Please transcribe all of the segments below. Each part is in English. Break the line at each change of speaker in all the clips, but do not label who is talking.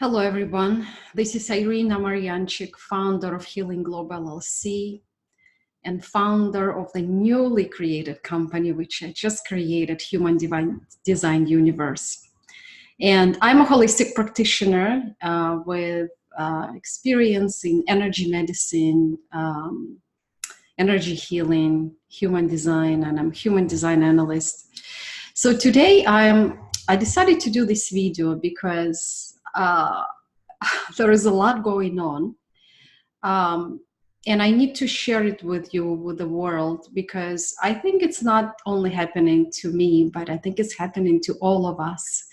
Hello, everyone. This is Irina Maryanchik, founder of Healing Global LLC and founder of the newly created company, which I just created, Human Divine Design Universe. And I'm a holistic practitioner with experience in energy medicine, energy healing, human design, and I'm a human design analyst. So today I decided to do this video because there is a lot going on. And I need to share it with you, with the world, because I think it's not only happening to me, but I think it's happening to all of us.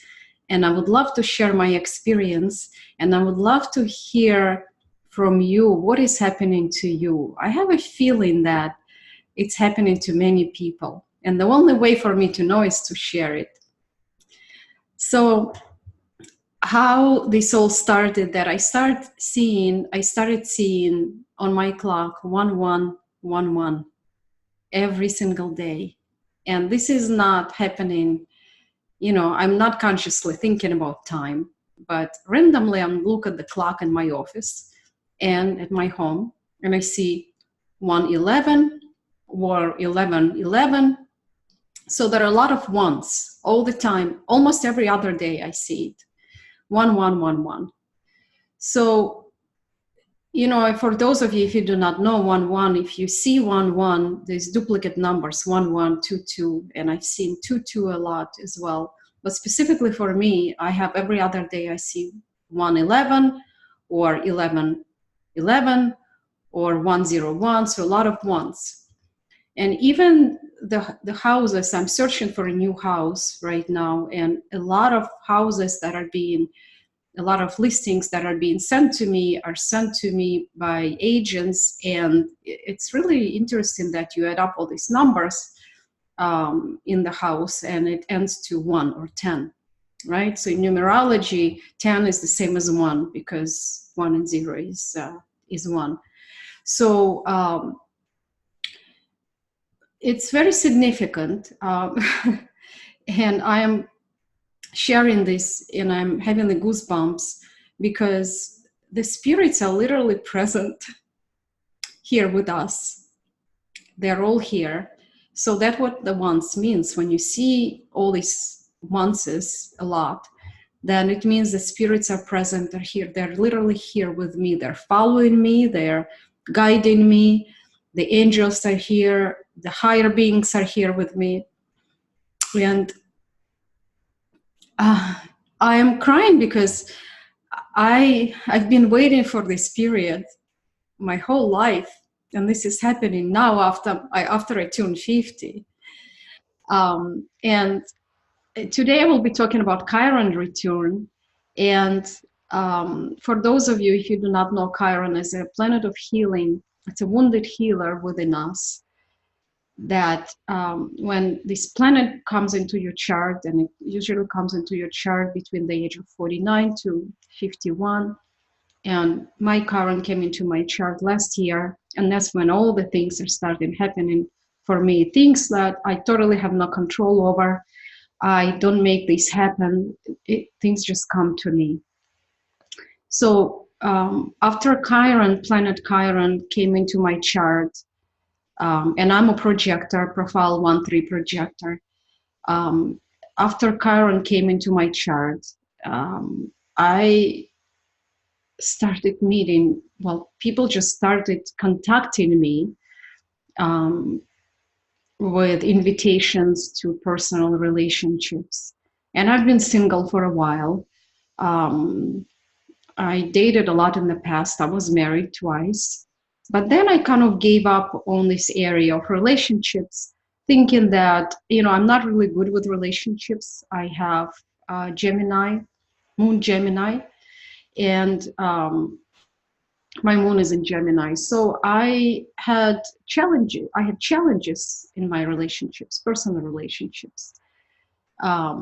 And I would love to share my experience, and I would love to hear from you what is happening to you. I have a feeling that it's happening to many people, and the only way for me to know is to share it. So how this all started, that I started seeing on my clock 1111 every single day. And this is not happening, I'm not consciously thinking about time, but randomly I'm looking at the clock in my office and at my home, and I see 111 or 1111. So there are a lot of ones all the time. Almost every other day I see it. 1111. So, for those of you, if you do not know 11, if you see 11, there's duplicate numbers, 1122, and I've seen 22 a lot as well. But specifically for me, I have every other day I see 111 or 1111 or 101, so a lot of ones. And even the houses, I'm searching for a new house right now, and a lot of houses that are being, a lot of listings that are being sent to me are sent to me by agents. And it's really interesting that you add up all these numbers in the house and it ends to 1 or 10, right? So in numerology, 10 is the same as 1 because 1 and 0 is 1. So it's very significant, and I am sharing this and I'm having the goosebumps because the spirits are literally present here with us. They're all here. So that's what the once means. When you see all these onces a lot, then it means the spirits are present. They're here. They're literally here with me. They're following me. They're guiding me. The angels are here. The higher beings are here with me. And I am crying because I've been waiting for this period my whole life, and this is happening now after I turned 50. And today I will be talking about Chiron return. And for those of you, if you do not know, Chiron is a planet of healing. It's a wounded healer within us, that when this planet comes into your chart, and it usually comes into your chart between the age of 49 to 51, and my Chiron came into my chart last year, and that's when all the things are starting happening for me, things that I totally have no control over. I don't make this happen. Things just come to me. So after Chiron, planet Chiron came into my chart, and I'm a projector, profile 1-3 projector. After Chiron came into my chart, I started meeting, people just started contacting me with invitations to personal relationships. And I've been single for a while. I dated a lot in the past. I was married twice. But then I kind of gave up on this area of relationships, thinking that, I'm not really good with relationships. I have Gemini, moon Gemini, and my moon is in Gemini. So I had challenges in my relationships, personal relationships. I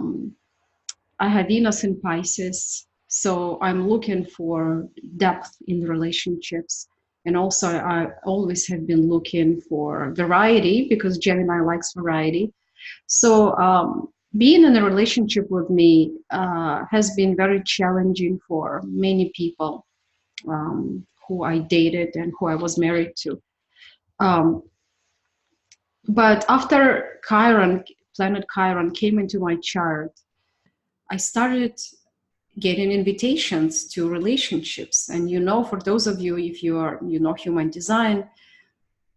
had Venus in Pisces, so I'm looking for depth in the relationships. And also I always have been looking for variety because Gemini likes variety. So being in a relationship with me has been very challenging for many people who I dated and who I was married to. Um, but after Chiron, planet Chiron came into my chart, I started getting invitations to relationships. And for those of you, if you know human design,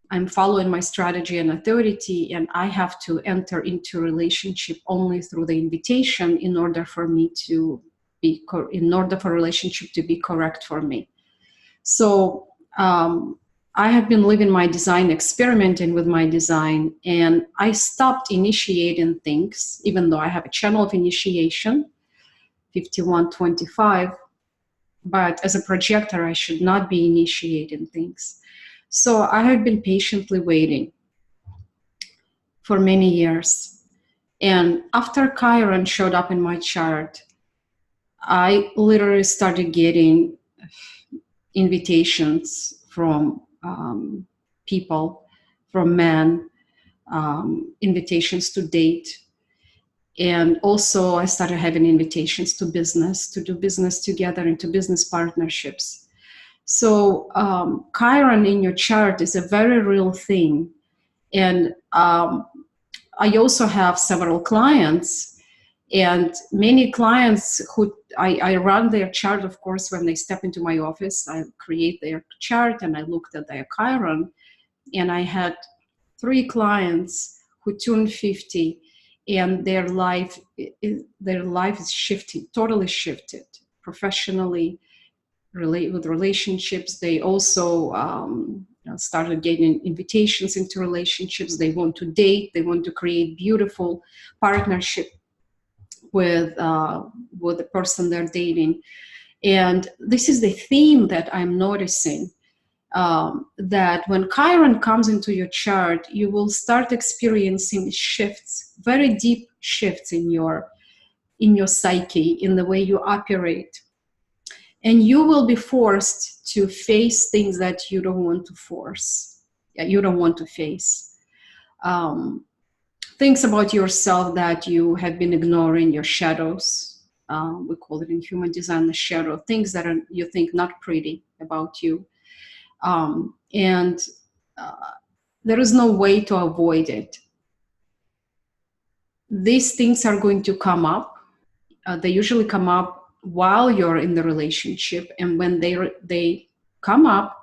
I'm following my strategy and authority, and I have to enter into relationship only through the invitation in order for me to in order for relationship to be correct for me. So I have been living my design, experimenting with my design, and I stopped initiating things, even though I have a channel of initiation, 5125. But as a projector, I should not be initiating things. So I have been patiently waiting for many years. And after Chiron showed up in my chart, I literally started getting invitations from people, from men, invitations to date. And also I started having invitations to business, to do business together, into business partnerships. So Chiron in your chart is a very real thing. And I also have several clients, and many clients who I run their chart, of course, when they step into my office. I create their chart and I looked at their Chiron, and I had 3 clients who turned 50, and their life is shifting, totally shifted professionally, with relationships. They also started getting invitations into relationships. They want to date. They want to create beautiful partnership with the person they're dating. And this is the theme that I'm noticing, that when Chiron comes into your chart, you will start experiencing shifts, very deep shifts in your psyche, in the way you operate. And you will be forced to face things that you don't want to face. Things about yourself that you have been ignoring, your shadows. We call it in human design the shadow, things that you think not pretty about you. And there is no way to avoid it. These things are going to come up. They usually come up while you're in the relationship, and when they come up,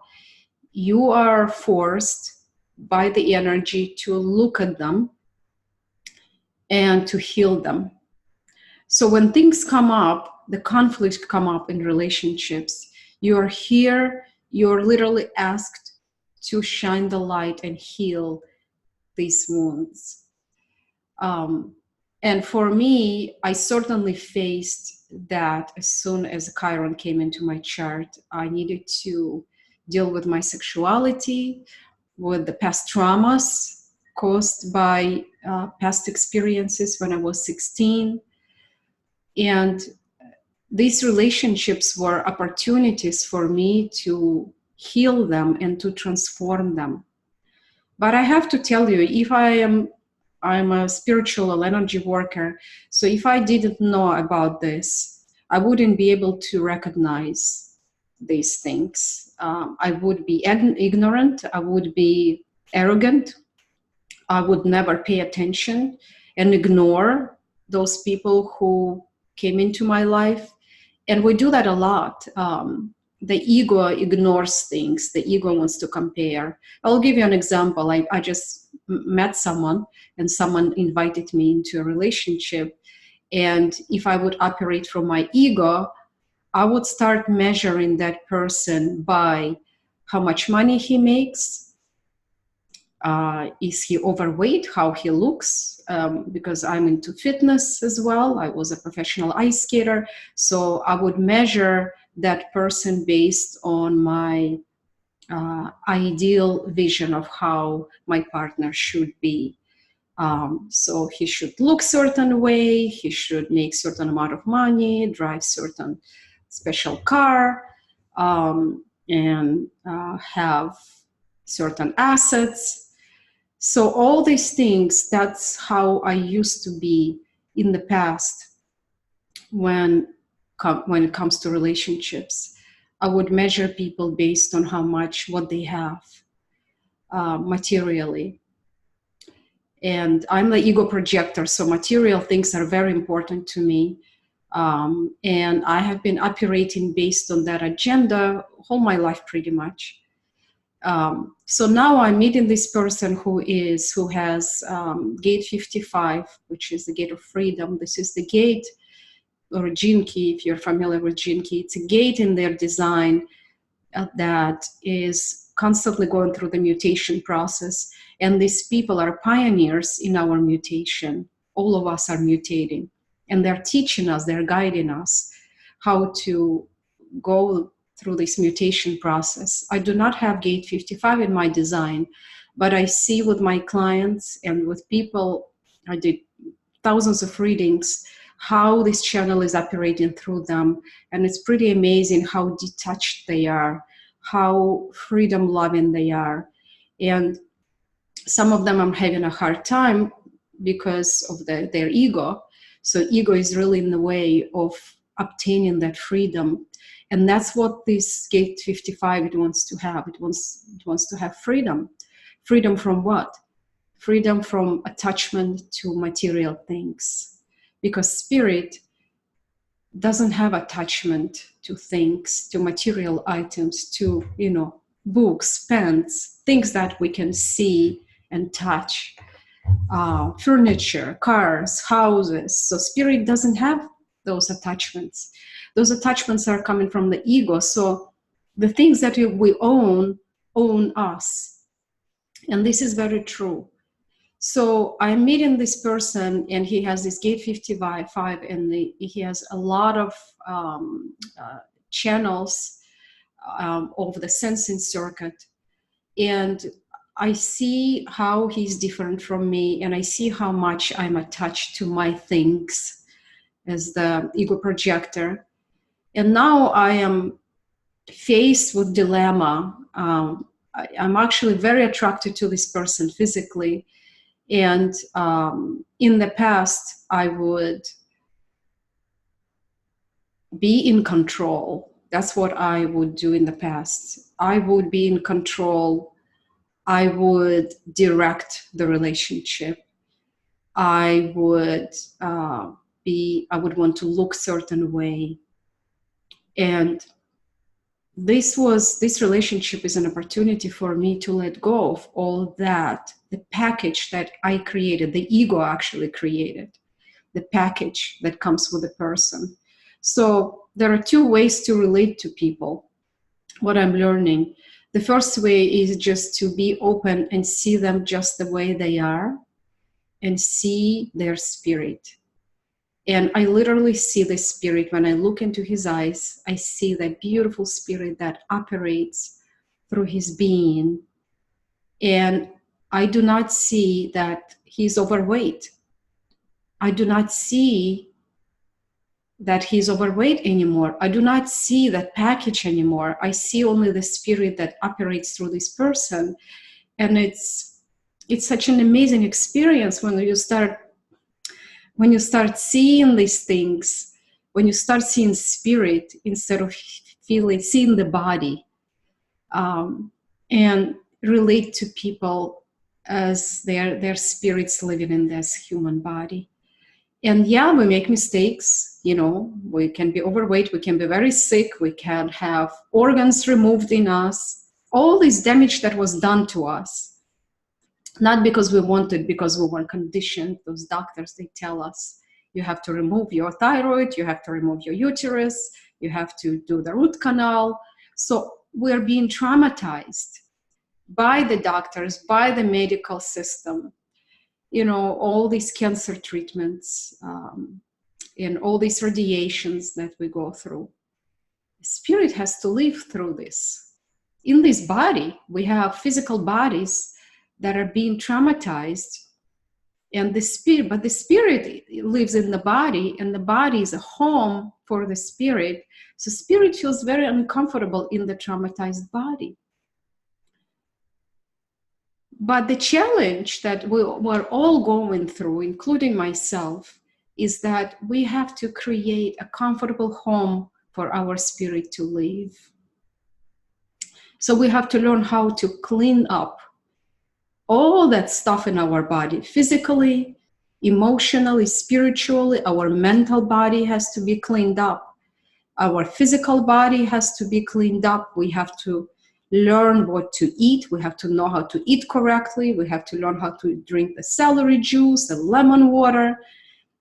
you are forced by the energy to look at them and to heal them. So when things come up, the conflicts come up in relationships, you're here, you're literally asked to shine the light and heal these wounds. And for me, I certainly faced that as soon as Chiron came into my chart. I needed to deal with my sexuality, with the past traumas caused by past experiences when I was 16. And these relationships were opportunities for me to heal them and to transform them. But I have to tell you, I'm a spiritual energy worker, so if I didn't know about this, I wouldn't be able to recognize these things. I would be ignorant, I would be arrogant, I would never pay attention and ignore those people who came into my life. And we do that a lot. The ego ignores things. The ego wants to compare. I'll give you an example. I just met someone, and someone invited me into a relationship. And if I would operate from my ego, I would start measuring that person by how much money he makes. Is he overweight? How he looks? Because I'm into fitness as well. I was a professional ice skater. So I would measure that person based on my ideal vision of how my partner should be. So he should look certain way, he should make certain amount of money, drive certain special car, and have certain assets. So all these things, that's how I used to be in the past when it comes to relationships. I would measure people based on how much, what they have materially. And I'm the ego projector, so material things are very important to me. And I have been operating based on that agenda all my life, pretty much. So now I'm meeting this person who has gate 55, which is the gate of freedom. This is the gate, or a gene key, if you're familiar with gene key. It's a gate in their design that is constantly going through the mutation process. And these people are pioneers in our mutation. All of us are mutating. And they're teaching us, they're guiding us how to go through this mutation process. I do not have gate 55 in my design, but I see with my clients and with people, I did thousands of readings, how this channel is operating through them. And it's pretty amazing how detached they are, how freedom loving they are. And some of them I'm having a hard time because of their ego. So ego is really in the way of obtaining that freedom. And that's what this gate 55, it wants to have. It wants to have freedom. Freedom from what? Freedom from attachment to material things. Because spirit doesn't have attachment to things, to material items, to, books, pens, things that we can see and touch, furniture, cars, houses. So spirit doesn't have those attachments. Those attachments are coming from the ego. So the things that we own us. And this is very true. So I'm meeting this person, and he has this gate 55, and he has a lot of channels of the sensing circuit. And I see how he's different from me, and I see how much I'm attached to my things as the ego projector. And now I am faced with dilemma. I'm actually very attracted to this person physically. And in the past, I would be in control. That's what I would do in the past. I would be in control. I would direct the relationship. I would want to look certain way. And this relationship is an opportunity for me to let go of all that, the package that I created, the ego actually created, the package that comes with a person. So there are two ways to relate to people, what I'm learning. The first way is just to be open and see them just the way they are and see their spirit. And I literally see the spirit. When I look into his eyes, I see that beautiful spirit that operates through his being. And I do not see that he's overweight. I do not see that he's overweight anymore. I do not see that package anymore. I see only the spirit that operates through this person. And it's such an amazing experience when you start seeing these things, when you start seeing spirit instead of seeing the body, and relate to people as their spirits living in this human body. And yeah, we make mistakes, we can be overweight, we can be very sick, we can have organs removed in us, all this damage that was done to us. Not because we wanted, because we were conditioned. Those doctors, they tell us, you have to remove your thyroid, you have to remove your uterus, you have to do the root canal. So we're being traumatized by the doctors, by the medical system, all these cancer treatments, and all these radiations that we go through. Spirit has to live through this. In this body, we have physical bodies that are being traumatized, and the spirit lives in the body, and the body is a home for the spirit. So spirit feels very uncomfortable in the traumatized body. But the challenge that we're all going through, including myself, is that we have to create a comfortable home for our spirit to live. So we have to learn how to clean up all that stuff in our body, physically, emotionally, spiritually. Our mental body has to be cleaned up. Our physical body has to be cleaned up. We have to learn what to eat. We have to know how to eat correctly. We have to learn how to drink the celery juice, the lemon water,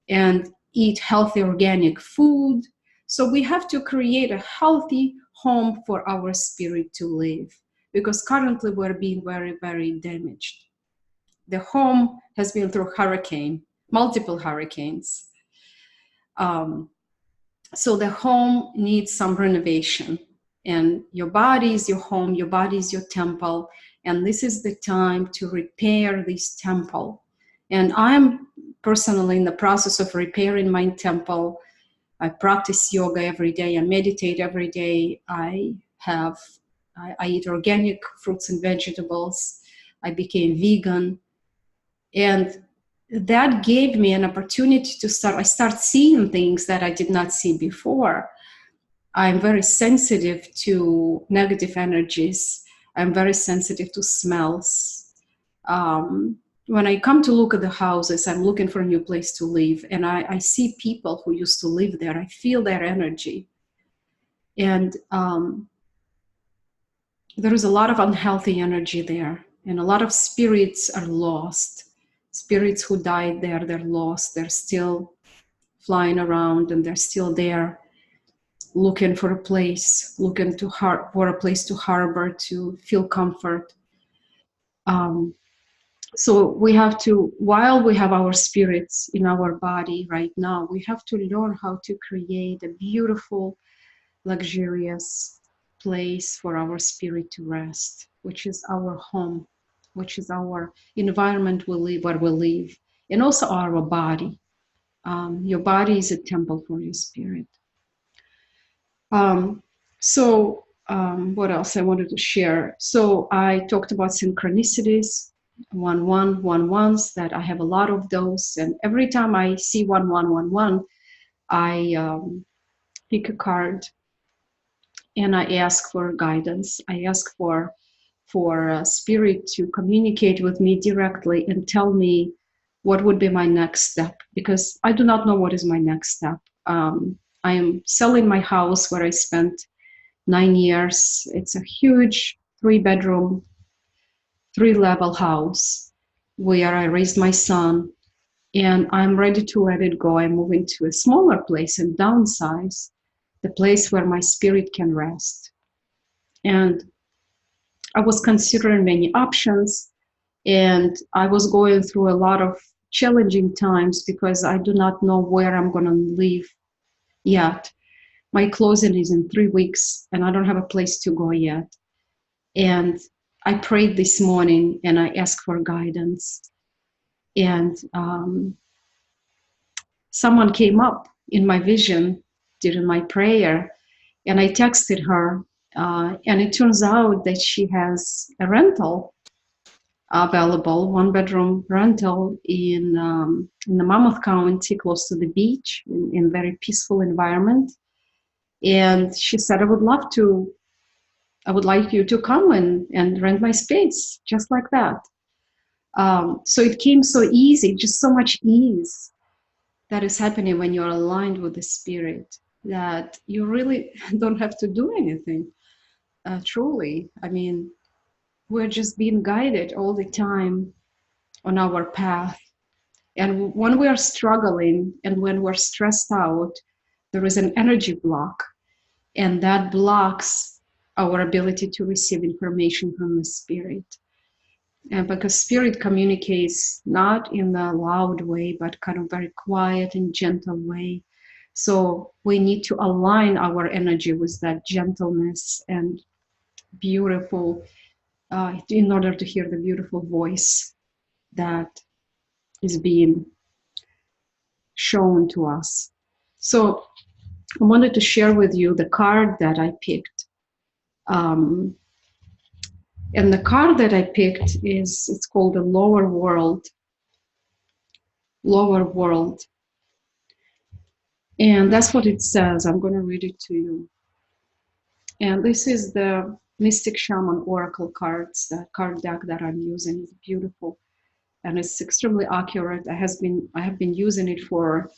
and eat healthy organic food. So we have to create a healthy home for our spirit to live, because currently we're being very, very damaged. The home has been through multiple hurricanes. So the home needs some renovation, and your body is your home, your body is your temple, and this is the time to repair this temple. And I'm personally in the process of repairing my temple. I practice yoga every day, I meditate every day, I eat organic fruits and vegetables, I became vegan, and that gave me an opportunity to start seeing things that I did not see before. I'm very sensitive to negative energies. I'm very sensitive to smells. When I come to look at the houses, I'm looking for a new place to live, and I see people who used to live there. I feel their energy. And there is a lot of unhealthy energy there, and a lot of spirits are lost. Spirits who died there, they're lost. They're still flying around, and they're still there looking for a place, for a place to harbor, to feel comfort. So we have to, while we have our spirits in our body right now, we have to learn how to create a beautiful, luxurious place for our spirit to rest, which is our home, which is our environment where we live, and also our body. Your body is a temple for your spirit. What else I wanted to share? So I talked about synchronicities, 1-1-1-1s, that I have a lot of those. And every time I see 1-1-1-1, I pick a card and I ask for guidance. I ask for spirit to communicate with me directly and tell me what would be my next step, because I do not know what is my next step. I am selling my house where I spent 9 years. It's a huge 3-bedroom, 3-level house where I raised my son, and I'm ready to let it go. I'm moving to a smaller place and downsize, the place where my spirit can rest. And I was considering many options, and I was going through a lot of challenging times because I do not know where I'm going to live yet. My closing is in 3 weeks, and I don't have a place to go yet. And I prayed this morning, and I asked for guidance. And someone came up in my vision during my prayer, and I texted her, and it turns out that she has a rental available, 1-bedroom rental in the Monmouth County, close to the beach, in very peaceful environment. And she said, I would like you to come and rent my space, just like that. So it came so easy, just so much ease that is happening when you're aligned with the spirit, that you really don't have to do anything, truly. I mean, we're just being guided all the time on our path. And when we are struggling and when we're stressed out, there is an energy block, and that blocks our ability to receive information from the spirit. And because spirit communicates not in a loud way, but kind of very quiet and gentle way. So we need to align our energy with that gentleness and beautiful, in order to hear the beautiful voice that is being shown to us. So I wanted to share with you the card that I picked. And the card that I picked it's called the Lower World. Lower World. And that's what it says. I'm going to read it to you. And this is the Mystic Shaman Oracle cards, the card deck that I'm using. It's beautiful and it's extremely accurate. I have been using it for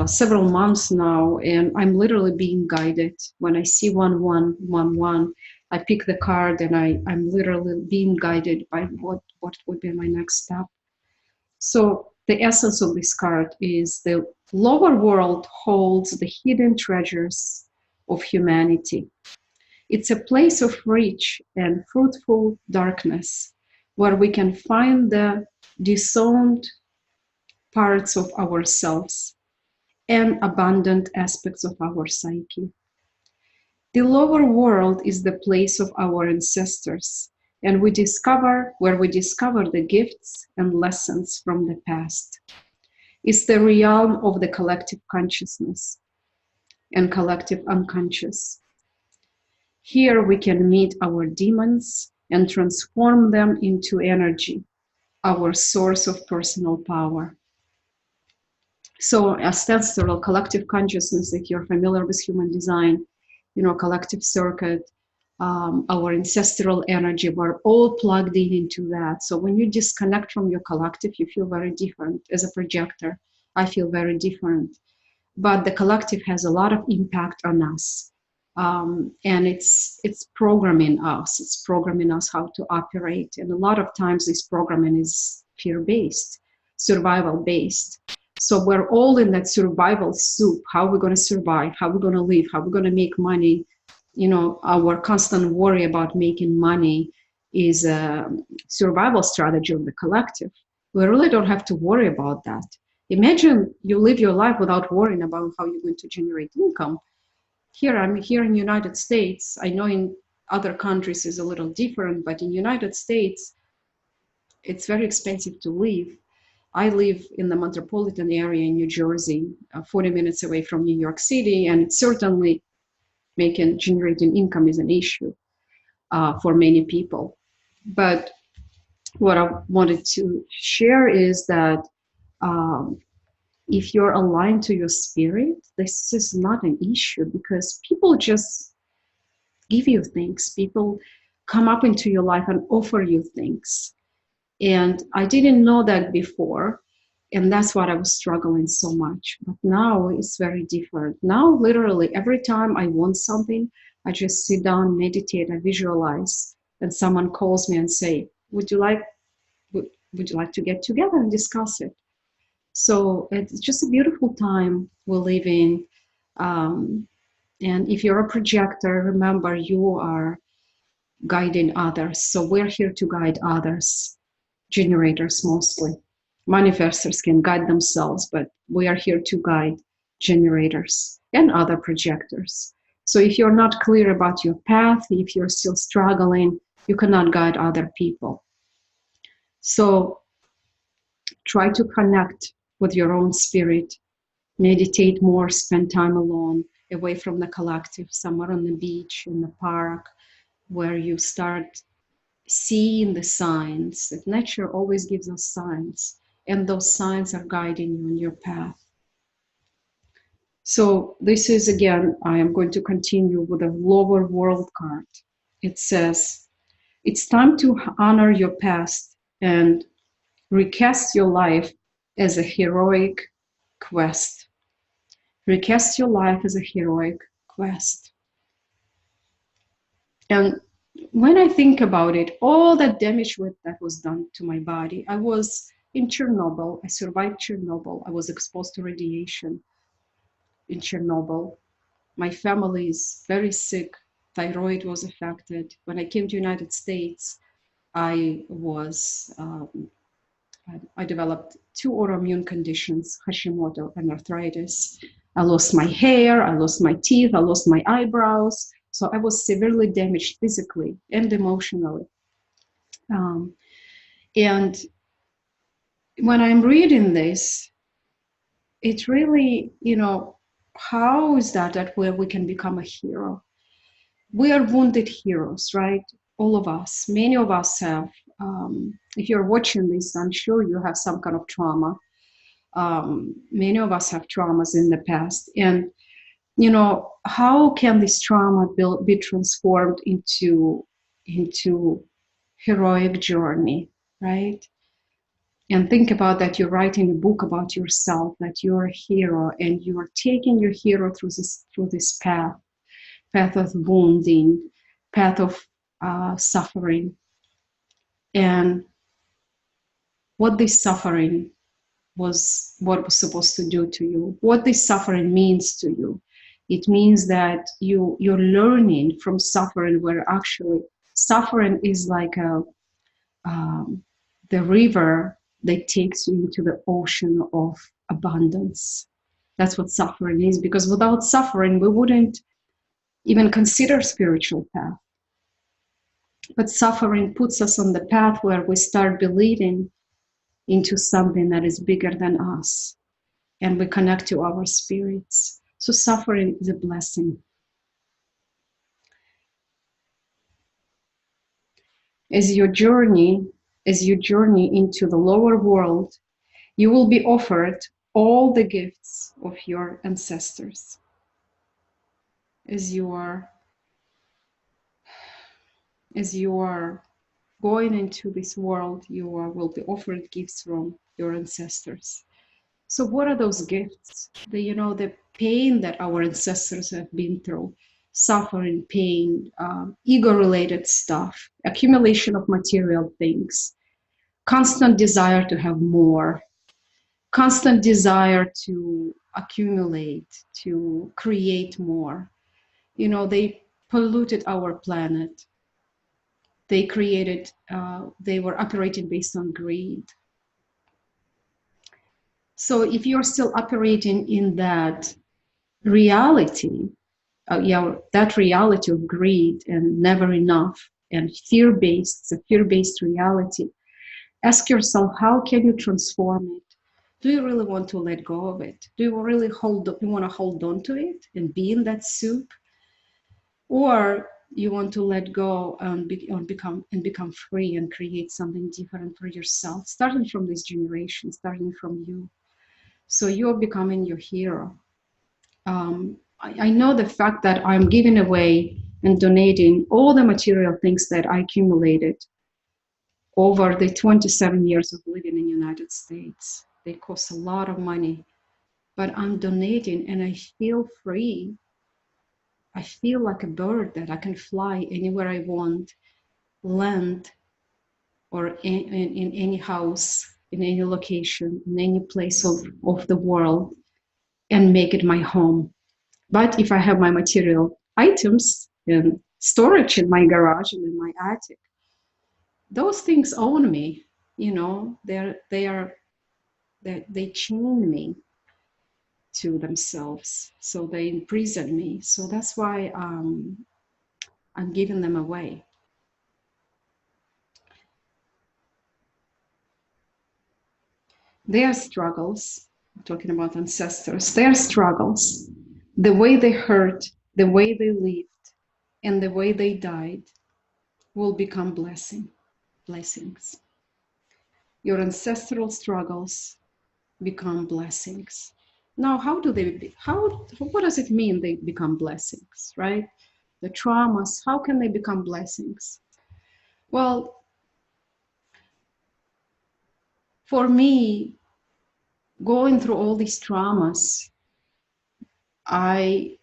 several months now, and I'm literally being guided. When I see 1111, I pick the card, and I'm literally being guided by what would be my next step. So the essence of this card is the lower world holds the hidden treasures of humanity. It's a place of rich and fruitful darkness where we can find the disowned parts of ourselves and abundant aspects of our psyche. The lower world is the place of our ancestors, and where we discover the gifts and lessons from the past. It's the realm of the collective consciousness and collective unconscious. Here we can meet our demons and transform them into energy, our source of personal power. So ancestral collective consciousness, if you're familiar with human design, collective circuit, our ancestral energy, we're all plugged into that. So when you disconnect from your collective, you feel very different. As a projector, I feel very different. But the collective has a lot of impact on us. And it's programming us. It's programming us how to operate. And a lot of times this programming is fear-based, survival-based. So we're all in that survival soup. How are we going to survive? How are we going to live? How are we going to make money? Our constant worry about making money is a survival strategy of the collective. We really don't have to worry about that. Imagine you live your life without worrying about how you're going to generate income. I'm here in the United States. I know in other countries is a little different, but in the United States, it's very expensive to live. I live in the metropolitan area in New Jersey, 40 minutes away from New York City, and it's certainly generating income is an issue for many people. But what I wanted to share is that if you're aligned to your spirit, this is not an issue because people just give you things. People come up into your life and offer you things. And I didn't know that before. And that's what I was struggling so much. But now it's very different. Now, literally, every time I want something, I just sit down, meditate, I visualize, and someone calls me and say, would you like to get together and discuss it? So it's just a beautiful time we live in. And if you're a projector, remember you are guiding others. So we're here to guide others, generators mostly. Manifestors can guide themselves, but we are here to guide generators and other projectors. So if you're not clear about your path, if you're still struggling, you cannot guide other people. So try to connect with your own spirit, meditate more, spend time alone, away from the collective, somewhere on the beach, in the park, where you start seeing the signs. That nature always gives us signs, and those signs are guiding you on your path. So this is, again, I am going to continue with a lower world card. It says, it's time to honor your past and recast your life as a heroic quest. Recast your life as a heroic quest. And when I think about it, all that damage that was done to my body, I was in Chernobyl. I survived Chernobyl. I was exposed to radiation in Chernobyl. My family is very sick. Thyroid was affected. When I came to the United States, I developed 2 autoimmune conditions, Hashimoto and arthritis. I lost my hair, I lost my teeth, I lost my eyebrows. So I was severely damaged physically and emotionally. And when I'm reading this, it really, how is that where we can become a hero? We are wounded heroes, right? All of us, many of us have. If you're watching this, I'm sure you have some kind of trauma. Many of us have traumas in the past, and how can this trauma be transformed into heroic journey, right? And think about that you're writing a book about yourself, that you're a hero, and you are taking your hero through this path of wounding, path of suffering, and what this suffering what was supposed to do to you, what this suffering means to you. It means that you're learning from suffering, where actually suffering is like the river that takes you into the ocean of abundance. That's what suffering is, because without suffering, we wouldn't even consider spiritual path. But suffering puts us on the path where we start believing into something that is bigger than us, and we connect to our spirits. So suffering is a blessing. As you journey into the lower world, you will be offered all the gifts of your ancestors. As you are going into this world, will be offered gifts from your ancestors. So what are those gifts? The pain that our ancestors have been through, suffering, pain, ego-related stuff, accumulation of material things, constant desire to have more, constant desire to accumulate, to create more. They polluted our planet. They were operating based on greed. So if you're still operating in that reality, that reality of greed and never enough and fear-based, it's a fear-based reality, ask yourself, how can you transform it? Do you really want to let go of it? Do you really want to hold on to it and be in that soup? Or you want to let go and become free and create something different for yourself, starting from this generation, starting from you. So you're becoming your hero. I know the fact that I'm giving away and donating all the material things that I accumulated over the 27 years of living in the United States. They cost a lot of money, but I'm donating and I feel free. I feel like a bird that I can fly anywhere I want, land, or in any house, in any location, in any place of the world, and make it my home. But if I have my material items and storage in my garage and in my attic, those things own me. They chain me to themselves, so they imprison me. So that's why I'm giving them away. Their struggles, talking about ancestors, their struggles, the way they hurt, the way they lived, and the way they died will become blessings. Your ancestral struggles become blessings. Now, what does it mean they become blessings, right? The traumas, how can they become blessings? Well, for me, going through all these traumas, I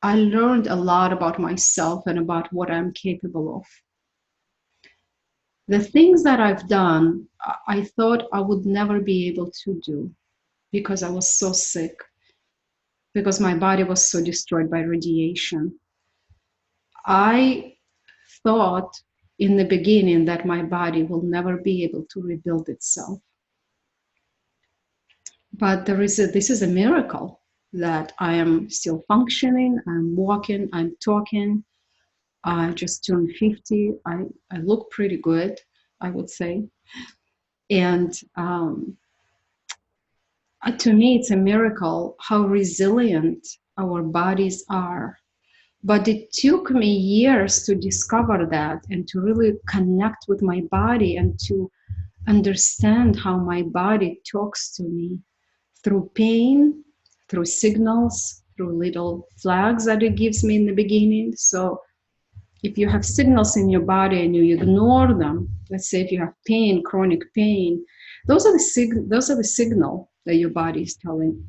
learned a lot about myself and about what I'm capable of. The things that I've done, I thought I would never be able to do because I was so sick, because my body was so destroyed by radiation. I thought in the beginning that my body will never be able to rebuild itself. But this is a miracle that I am still functioning, I'm walking, I'm talking. I just turned 50. I look pretty good, I would say. And to me, it's a miracle how resilient our bodies are. But it took me years to discover that and to really connect with my body and to understand how my body talks to me through pain, through signals, through little flags that it gives me in the beginning. So if you have signals in your body and you ignore them, let's say if you have pain, chronic pain, those are the signal that your body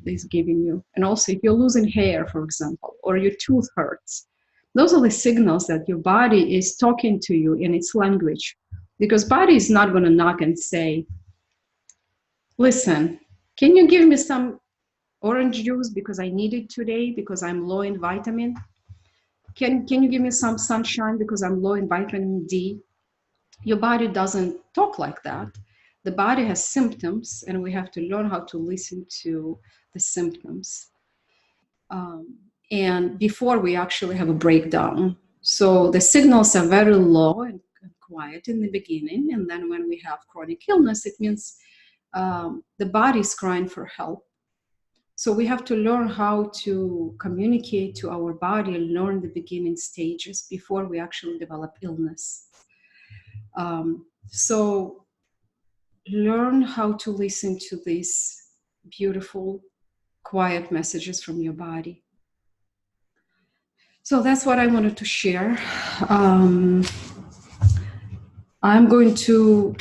is giving you. And also if you're losing hair, for example, or your tooth hurts, those are the signals that your body is talking to you in its language. Because body is not going to knock and say, listen, can you give me some orange juice because I need it today because I'm low in vitamin? Can you give me some sunshine because I'm low in vitamin D? Your body doesn't talk like that. The body has symptoms, and we have to learn how to listen to the symptoms. And before we actually have a breakdown. So the signals are very low and quiet in the beginning. And then when we have chronic illness, it means the body is crying for help. So we have to learn how to communicate to our body and learn the beginning stages before we actually develop illness. So learn how to listen to these beautiful, quiet messages from your body. So that's what I wanted to share. I'm going to,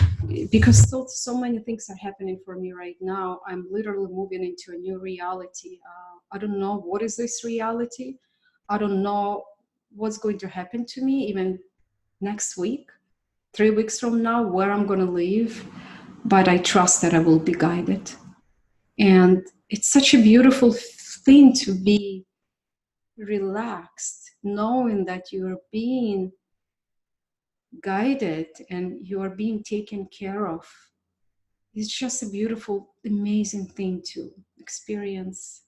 because so many things are happening for me right now, I'm literally moving into a new reality. I don't know what is this reality. I don't know what's going to happen to me even next week, 3 weeks from now, where I'm going to live, but I trust that I will be guided. And it's such a beautiful thing to be relaxed, knowing that you're being guided and you are being taken care of. It's just a beautiful, amazing thing to experience.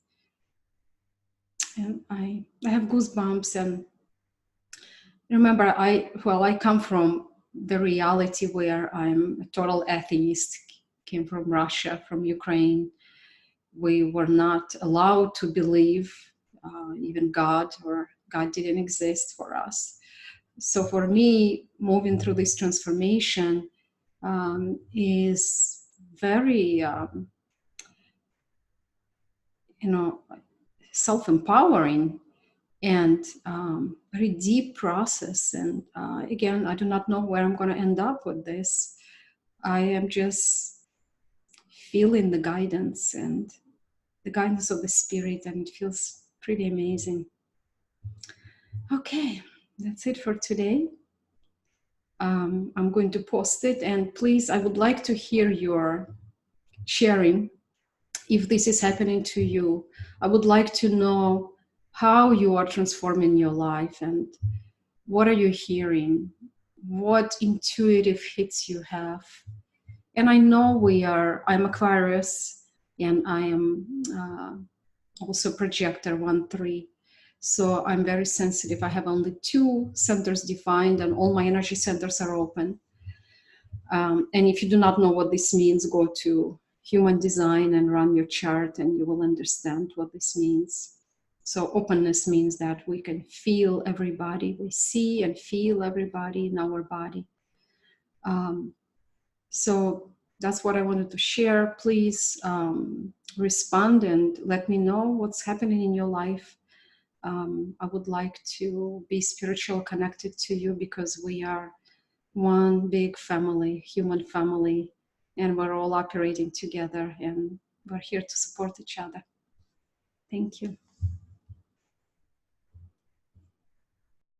And I have goosebumps. And remember, I come from the reality where I'm a total atheist, came from Russia, from Ukraine. We were not allowed to believe even God, or God didn't exist for us. So for me, moving through this transformation is very, self-empowering and very deep process. And again, I do not know where I'm going to end up with this. I am just feeling the guidance and the guidance of the spirit, and it feels pretty amazing. Okay, that's it for today. I'm going to post it, and please, I would like to hear your sharing. If this is happening to you, I would like to know how you are transforming your life, and what are you hearing, what intuitive hits you have. And I know I'm Aquarius, and I am also projector 1-3. So I'm very sensitive. I have only 2 centers defined, and all my energy centers are open. And if you do not know what this means, go to Human Design and run your chart, and you will understand what this means. So openness means that we can feel everybody. We see and feel everybody in our body. So that's what I wanted to share. Please respond and let me know what's happening in your life. I would like to be spiritual connected to you, because we are one big family, human family, and we're all operating together, and we're here to support each other. Thank you.